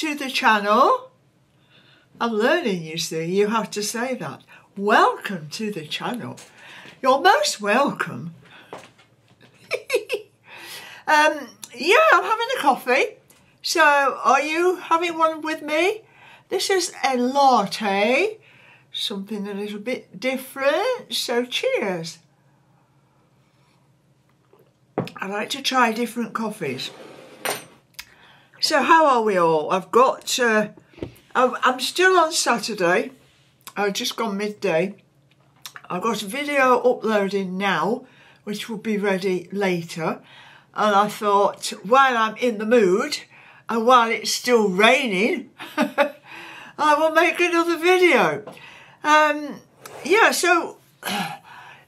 to the channel. I'm learning, you see, you have to say that. Welcome to the channel. You're most welcome. Yeah, I'm having a coffee. So, are you having one with me? This is a latte, something a little bit different, so cheers. I like to try different coffees. So how are we all? I've got, I'm still on Saturday. I've just gone midday. I've got a video uploading now, which will be ready later. And I thought, while I'm in the mood, and while it's still raining, I will make another video. Yeah, so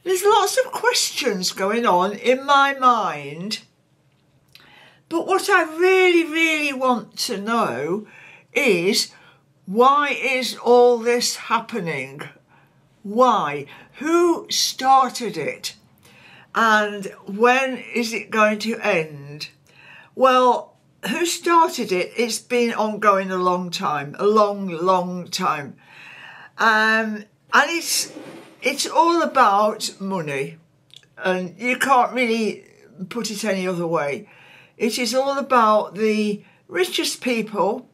there's lots of questions going on in my mind. But what I really want to know is, why is all this happening? Why? Who started it? And when is it going to end? Well, who started it? It's been ongoing a long time, a long time. And it's all about money. And you can't really put it any other way. It is all about the richest people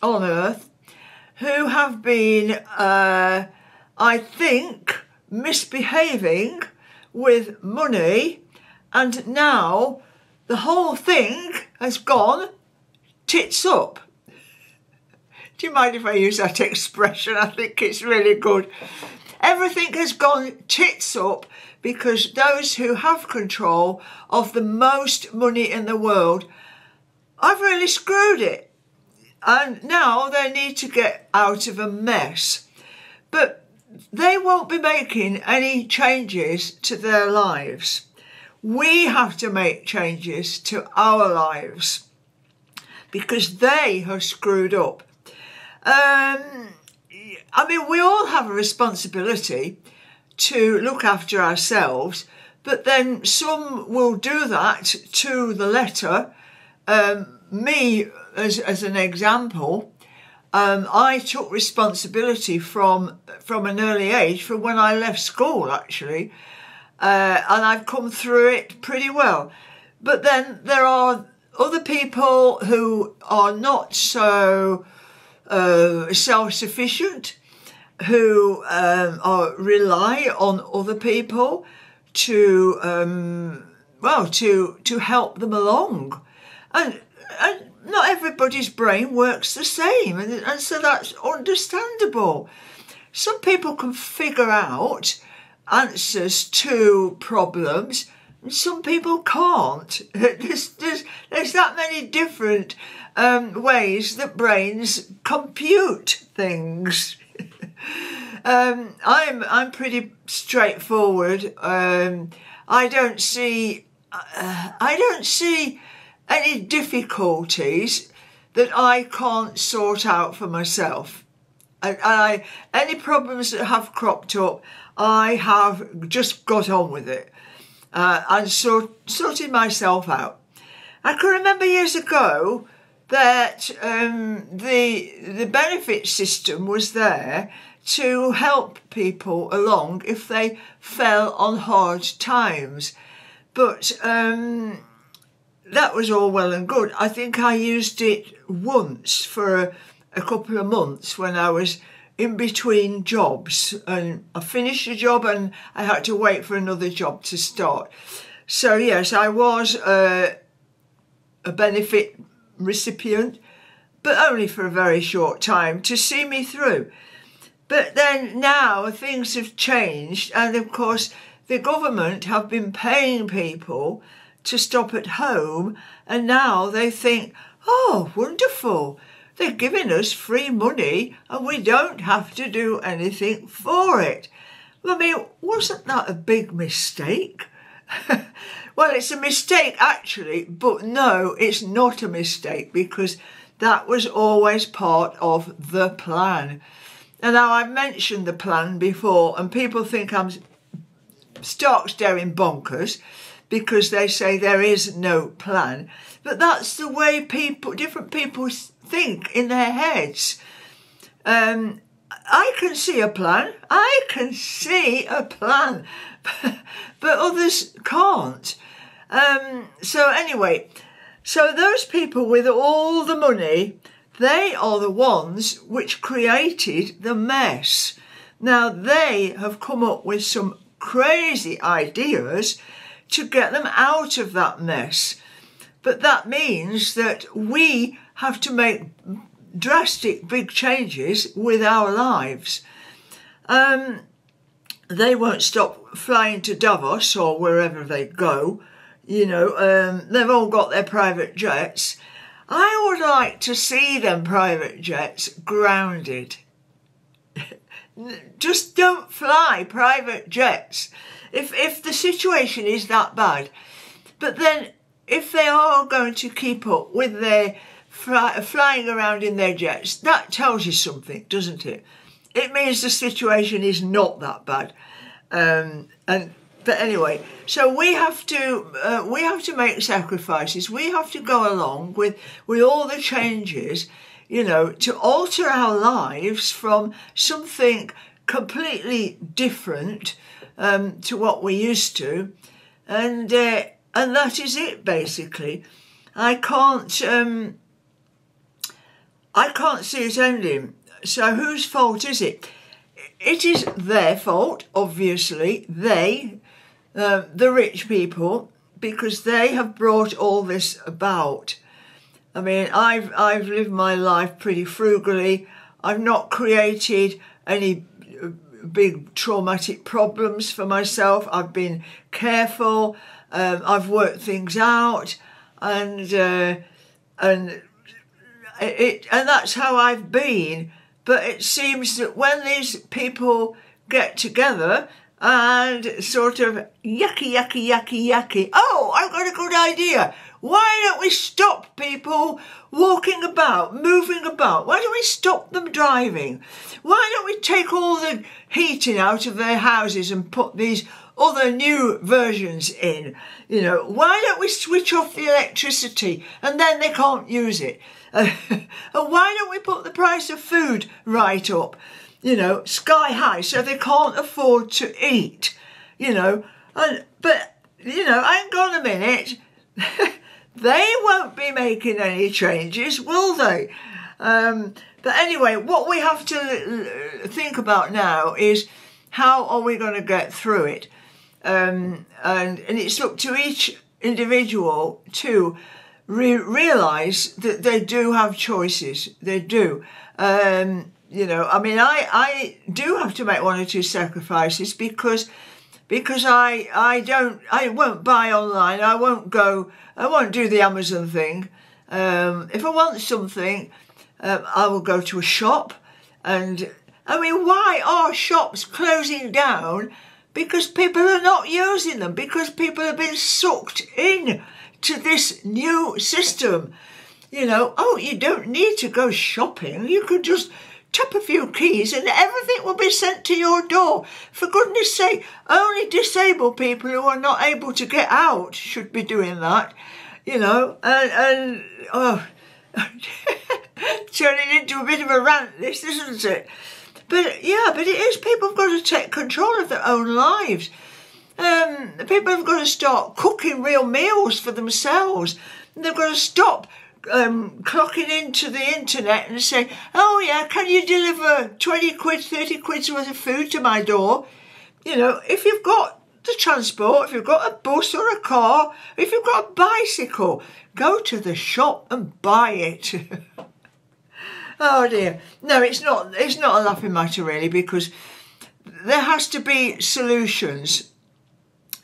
on earth who have been, I think, misbehaving with money, and now the whole thing has gone tits up. Do you mind if I use that expression? I think it's really good. Everything has gone tits up because those who have control of the most money in the world have really screwed it. And now they need to get out of a mess. But they won't be making any changes to their lives. We have to make changes to our lives because they have screwed up. I mean, we all have a responsibility to look after ourselves, but then some will do that to the letter. Me, as an example, I took responsibility from an early age, from when I left school actually, and I've come through it pretty well. But then there are other people who are not so self-sufficient, who rely on other people to to help them along, and not everybody's brain works the same, and so that's understandable. Some people can figure out answers to problems, and some people can't. There's that many different ways that brains compute things. I'm pretty straightforward. I don't see any difficulties that I can't sort out for myself. Any problems that have cropped up, I have just got on with it and sorted myself out. I can remember years ago that the benefit system was there to help people along if they fell on hard times. But that was all well and good. I think I used it once for a couple of months when I was in between jobs, and I finished a job and I had to wait for another job to start. So yes, I was a benefit recipient, but only for a very short time to see me through. But then now things have changed, and of course the government have been paying people to stop at home, and now they think, oh, wonderful, they're giving us free money and we don't have to do anything for it. I mean, wasn't that a big mistake? Well, it's a mistake actually, but no, it's not a mistake, because that was always part of the plan. And now I've mentioned the plan before, and people think I'm stark staring bonkers, because they say there is no plan. But that's the way different people think in their heads. I can see a plan. I can see a plan, but others can't. So anyway, so those people with all the money, they are the ones which created the mess. Now they have come up with some crazy ideas to get them out of that mess. But that means that we have to make drastic big changes with our lives. They won't stop flying to Davos or wherever they go. You know, they've all got their private jets. I would like to see them private jets grounded. Just don't fly private jets if the situation is that bad. But then if they are going to keep up with their flying around in their jets, that tells you something, doesn't it? It means the situation is not that bad. But anyway, so we have to make sacrifices. We have to go along with all the changes, you know, to alter our lives from something completely different to what we used to, and that is it basically. I can't see it ending. So whose fault is it? It is their fault, obviously. They, the rich people, because they have brought all this about. I mean, I've lived my life pretty frugally. I've not created any big traumatic problems for myself. I've been careful. I've worked things out, and that's how I've been. But it seems that when these people get together and sort of yucky, oh, I've got a good idea. Why don't we stop people walking about, moving about? Why don't we stop them driving? Why don't we take all the heating out of their houses and put these other new versions in? You know, why don't we switch off the electricity and then they can't use it? And why don't we put the price of food right up, you know, sky high, so they can't afford to eat, you know? But, you know, hang on a minute. They won't be making any changes, will they? But anyway, what we have to think about now is how are we going to get through it? And it's up to each individual to realise that they do have choices. They do. You know, I mean, I do have to make one or two sacrifices because I won't buy online. I won't do the Amazon thing. If I want something, I will go to a shop. And I mean, why are shops closing down? Because people are not using them, because people have been sucked in to this new system. You know, oh, you don't need to go shopping. You could just tap a few keys and everything will be sent to your door. For goodness sake, only disabled people who are not able to get out should be doing that, you know, and oh, turning into a bit of a rant, this, isn't it? But yeah, but it is, people have got to take control of their own lives. People have got to start cooking real meals for themselves. They've got to stop clocking into the internet and say, oh yeah, can you deliver 20 quid, 30 quid's worth of food to my door? You know, if you've got the transport, if you've got a bus or a car, if you've got a bicycle, go to the shop and buy it. Oh dear. No, it's not a laughing matter really, because there has to be solutions.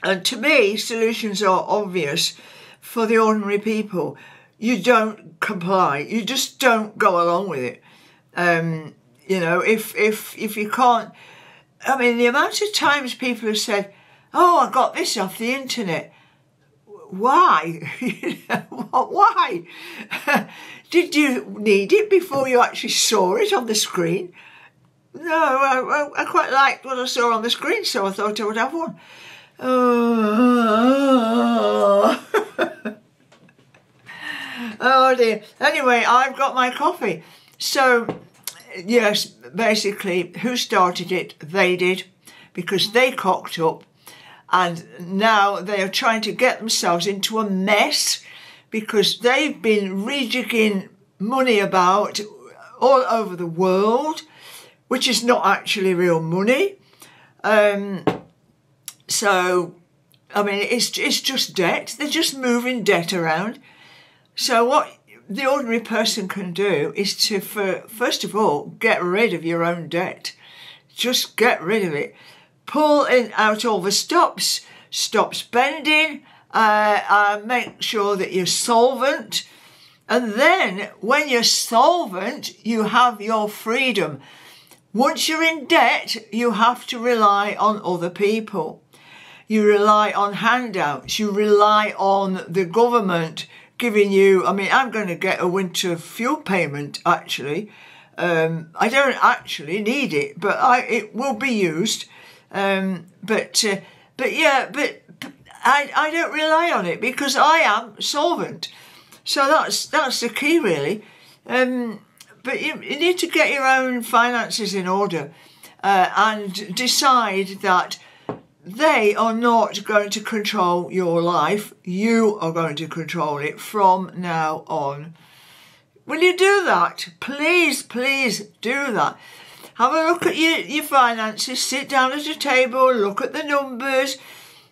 And to me, solutions are obvious for the ordinary people. You don't comply. You just don't go along with it. You know, if you can't, I mean, the amount of times people have said, oh, I got this off the internet. Why? Why? Did you need it before you actually saw it on the screen? No, I quite liked what I saw on the screen, so I thought I would have one. Oh, oh dear. Anyway, I've got my coffee. So, yes, basically, who started it? They did, because they cocked up. And now they are trying to get themselves into a mess because they've been rejigging money about all over the world, which is not actually real money. So, I mean, it's just debt. They're just moving debt around. So what the ordinary person can do is to, first of all, get rid of your own debt. Just get rid of it. Pull out all the stops, stop spending, make sure that you're solvent. And then when you're solvent, you have your freedom. Once you're in debt, you have to rely on other people. You rely on handouts. You rely on the government giving you, I mean, I'm going to get a winter fuel payment, actually. I don't actually need it, but it will be used. But I don't rely on it because I am solvent. So that's the key, really. But you need to get your own finances in order and decide that they are not going to control your life. You are going to control it from now on. Will you do that? Please, please do that. Have a look at your finances, sit down at a table, look at the numbers,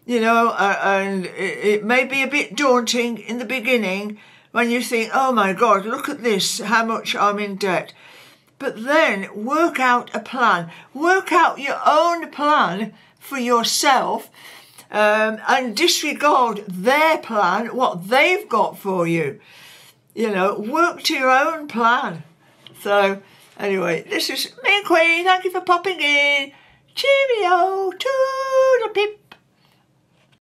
you know, and it may be a bit daunting in the beginning when you think, oh my God, look at this, how much I'm in debt. But then work out a plan. Work out your own plan for yourself and disregard their plan, what they've got for you. You know, work to your own plan. So, anyway, this is me, Queen. Thank you for popping in.